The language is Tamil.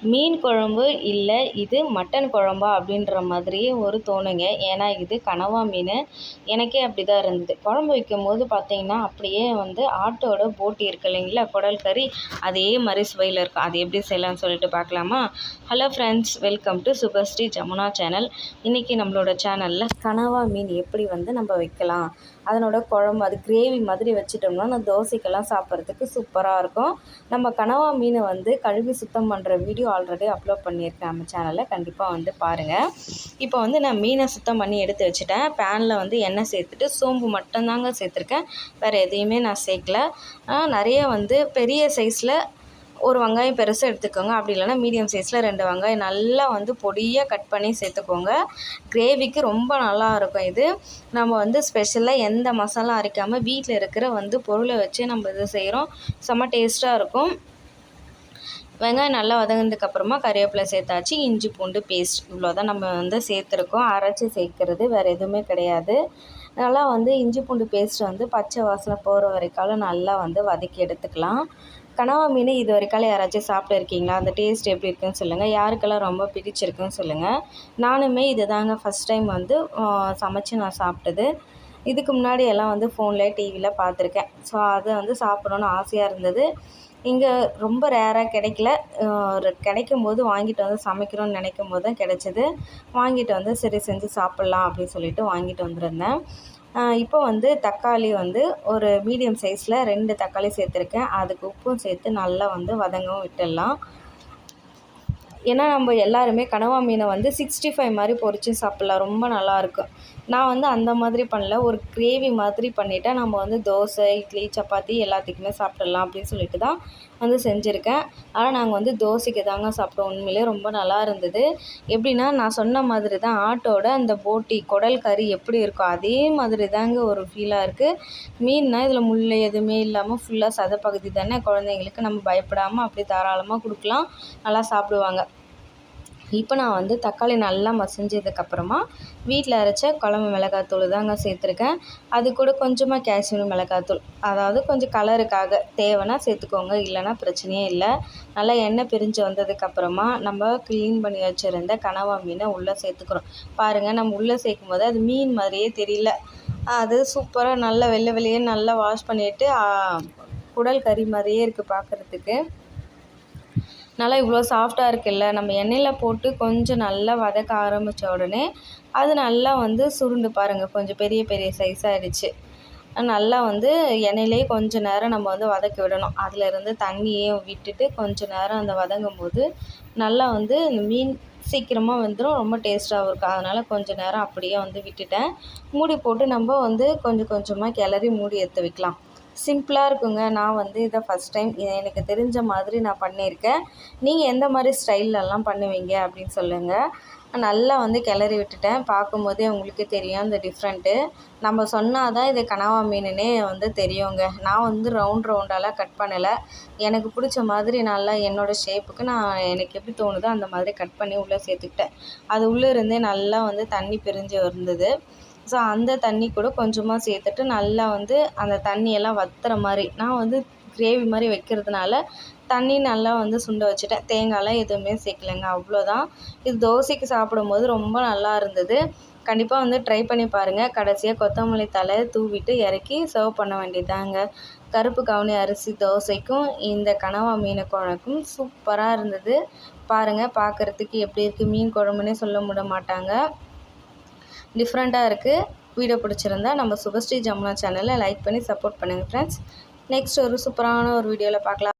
மீன் குழம்பு இல்லை இது மட்டன் குழம்பா அப்படின்ற மாதிரியே ஒரு தோணுங்க. ஏன்னா இது கனவா மீன். எனக்கே அப்படி தான் இருந்தது. குழம்பு வைக்கும்போது பார்த்தீங்கன்னா அப்படியே ஆட்டோட போட்டி இருக்கு இல்லைங்களா, குடல் கறி, அதே மாதிரி சுவையில் இருக்கும். அது எப்படி செய்யலாம்னு சொல்லிட்டு பார்க்கலாமா? Hello friends, welcome to Subhashree Jamuna channel. இன்றைக்கி நம்மளோட சேனலில் கனவா மீன் எப்படி நம்ம வைக்கலாம், அதனோட குழம்பு, அது கிரேவி மாதிரி வச்சுட்டோம்னா நான் தோசைக்கெல்லாம் சாப்பிட்றதுக்கு சூப்பராக இருக்கும். நம்ம கனவா மீனை கழுவி சுத்தம் பண்ணுற வீடியோ ஆல்ரெடி அப்லோட் பண்ணியிருக்கேன் நம்ம சேனலில், கண்டிப்பாக பாருங்கள். இப்போ நான் மீனை சுத்தம் பண்ணி எடுத்து வச்சுட்டேன். பேனில் எண்ணெய் சேர்த்துட்டு சோம்பு மட்டும்தாங்க சேர்த்துருக்கேன், வேறு எதையுமே நான் சேர்க்கல. நிறைய பெரிய சைஸில் ஒரு வெங்காயம் பெருசாக எடுத்துக்கோங்க, அப்படி இல்லைனா மீடியம் சைஸில் 2 வெங்காயம் நல்லா பொடியாக கட் பண்ணி சேர்த்துக்கோங்க. கிரேவிக்கு ரொம்ப நல்லாயிருக்கும். இது நம்ம ஸ்பெஷலாக எந்த மசாலா அரைக்காமல் வீட்டில் இருக்கிற பொருளை வச்சு நம்ம இது செய்கிறோம். செம்ம டேஸ்ட்டாக இருக்கும். வெங்காயம் நல்லா வதங்கினதுக்கப்புறமா கறிவேப்பிலை சேர்த்தாச்சு. இஞ்சி பூண்டு பேஸ்ட் இவ்வளோதான் நம்ம சேர்த்துருக்கோம். அரைச்சி சேர்க்குறது வேறு எதுவுமே கிடையாது. நல்லா இஞ்சி பூண்டு பேஸ்ட் பச்சை வாசனை போகிற வரைக்காலும் நல்லா வதக்கி எடுத்துக்கலாம். கனவா மீன் இது வரைக்காலும் யாராச்சும் சாப்பிட்டு இருக்கீங்களா? அந்த டேஸ்ட் எப்படி இருக்குன்னு சொல்லுங்கள். யாருக்கெல்லாம் ரொம்ப பிடிச்சிருக்குன்னு சொல்லுங்கள். நானுமே இது தாங்க ஃபஸ்ட் டைம் சமைச்சு நான் சாப்பிட்டது. இதுக்கு முன்னாடி எல்லாம் ஃபோனில் டிவியில் பார்த்துருக்கேன். ஸோ அது சாப்பிடணுன்னு ஆசையாக இருந்தது. இங்கே ரொம்ப ரேராக கிடைக்கல. கிடைக்கும்போது வாங்கிட்டு சமைக்கணும்னு நினைக்கும் போது தான் கிடச்சிது. வாங்கிட்டு சரி செஞ்சு சாப்பிட்லாம் அப்படின்னு சொல்லிட்டு வாங்கிட்டு வந்திருந்தேன். இப்போ தக்காளி ஒரு மீடியம் சைஸில் 2 தக்காளி சேர்த்துருக்கேன். அதுக்கு உப்பும் சேர்த்து நல்லா வதங்கவும் விட்டுடலாம். ஏன்னா நம்ம எல்லாருமே கனவா மீனை 65 மாதிரி பொரித்து சாப்பிட்லாம், ரொம்ப நல்லாயிருக்கும். நான் அந்த மாதிரி பண்ணல, ஒரு கிரேவி மாதிரி பண்ணிவிட்டேன். நம்ம தோசை, இட்லி, சப்பாத்தி எல்லாத்துக்குமே சாப்பிட்றலாம் அப்படின்னு சொல்லிட்டு தான் செஞ்சுருக்கேன். ஆனால் நாங்கள் தோசைக்கு தாங்க சாப்பிட்டோம். உண்மையிலே ரொம்ப நல்லா இருந்தது. எப்படின்னா நான் சொன்ன மாதிரி தான் ஆட்டோட அந்த போட்டி குடல் கறி எப்படி இருக்கும் அதே மாதிரி தாங்க ஒரு ஃபீலாக இருக்குது. மீன்னா இதில் முள் எதுவுமே இல்லாமல் ஃபுல்லாக சதைப்பகுதி தானே, குழந்தைங்களுக்கு நம்ம பயப்படாமல் அப்படியே தாராளமாக கொடுக்கலாம், நல்லா சாப்பிடுவாங்க. இப்போ நான் தக்காளி நல்லா மசிஞ்சதுக்கப்புறமா வீட்டில் அரைச்ச குழம்பு மிளகாத்தூள் தாங்க சேர்த்துருக்கேன். அது கூட கொஞ்சமாக காஷ்மீரி மிளகாத்தூள், அதாவது கொஞ்சம் கலருக்காக தேவைன்னா சேர்த்துக்கோங்க, இல்லைனா பிரச்சனையே இல்லை. நல்லா எண்ணெய் பிரிஞ்சு வந்ததுக்கப்புறமா நம்ம க்ளீன் பண்ணி வச்சுருந்த கனவா மீனை உள்ளே சேர்த்துக்கிறோம். பாருங்கள், நம்ம உள்ளே சேர்க்கும் போது அது மீன் மாதிரியே தெரியல, அது சூப்பராக நல்லா வெள்ளை வெளியே நல்லா வாஷ் பண்ணிவிட்டு குடல் கறி மாதிரியே இருக்குது பார்க்குறதுக்கு. நல்லா இவ்வளோ சாஃப்டாக இருக்குல்ல. நம்ம எண்ணெயில் போட்டு கொஞ்சம் நல்லா வதக்க ஆரம்பித்த உடனே அது நல்லா சுருண்டு பாருங்கள், கொஞ்சம் பெரிய பெரிய சைஸாகிடுச்சு. நல்லா எண்ணெயிலே கொஞ்சம் நேரம் நம்ம வதக்கி விடணும். அதிலிருந்து தண்ணியே விட்டுட்டு கொஞ்சம் நேரம் அந்த வதங்கும் போது நல்லா இந்த மீன் சீக்கிரமாக வந்துடும், ரொம்ப டேஸ்ட்டாகவும் இருக்கும். அதனால் கொஞ்சம் நேரம் அப்படியே விட்டுட்டேன். மூடி போட்டு நம்ம கொஞ்சம் கொஞ்சமாக கிளறி மூடி எடுத்து வைக்கலாம். சிம்பிளாக இருக்குங்க. நான் இதை ஃபஸ்ட் டைம் எனக்கு தெரிஞ்ச மாதிரி நான் பண்ணியிருக்கேன். நீங்கள் எந்த மாதிரி ஸ்டைல்லலாம் பண்ணுவீங்க அப்படின்னு சொல்லுங்கள். நல்லா கிளறி விட்டுட்டேன். பார்க்கும்போதே உங்களுக்கு தெரியும் இந்த டிஃப்ரெண்ட்டு. நம்ம சொன்னால் தான் இது கனவா மீனுன்னே தெரியுங்க. நான் ரவுண்ட் ரவுண்டாலாம் கட் பண்ணலை. எனக்கு பிடிச்ச மாதிரி நல்லா என்னோடய ஷேப்புக்கு நான் எனக்கு எப்படி தோணுதோ அந்த மாதிரி கட் பண்ணி உள்ளே சேர்த்துக்கிட்டேன். அது உள்ளே இருந்தே நல்லா தண்ணி பிரிஞ்சு இருந்தது. ஸோ அந்த தண்ணி கூட கொஞ்சமாக சேர்த்துட்டு நல்லா அந்த தண்ணியெல்லாம் வற்றுற மாதிரி நான் கிரேவி மாதிரி வைக்கிறதுனால தண்ணி நல்லா சுண்ட வச்சுட்டேன். தேங்காயெலாம் எதுவுமே சேர்க்கலைங்க, அவ்வளோதான். இது தோசைக்கு சாப்பிடும்போது ரொம்ப நல்லா இருந்தது. கண்டிப்பாக ட்ரை பண்ணி பாருங்கள். கடைசியாக கொத்தமல்லி தழை தூவிட்டு இறக்கி சர்வ் பண்ண வேண்டியதாங்க. கருப்பு கவுனி அரிசி தோசைக்கும் இந்த கனவா மீன் குழம்புக்கும் சூப்பராக இருந்தது. பாருங்கள், பார்க்குறதுக்கு எப்படி இருக்குது, மீன் குழம்புன்னே சொல்ல மாட்டாங்க, டிஃப்ரெண்ட்டாக இருக்குது. வீடியோ பிடிச்சிருந்தா நம்ம சுபஸ்ரீ ஜமுனா சேனலை லைக் பண்ணி சப்போர்ட் பண்ணுங்கள் ஃப்ரெண்ட்ஸ். நெக்ஸ்ட் ஒரு சூப்பரான ஒரு வீடியோவில் பார்க்கலாம்.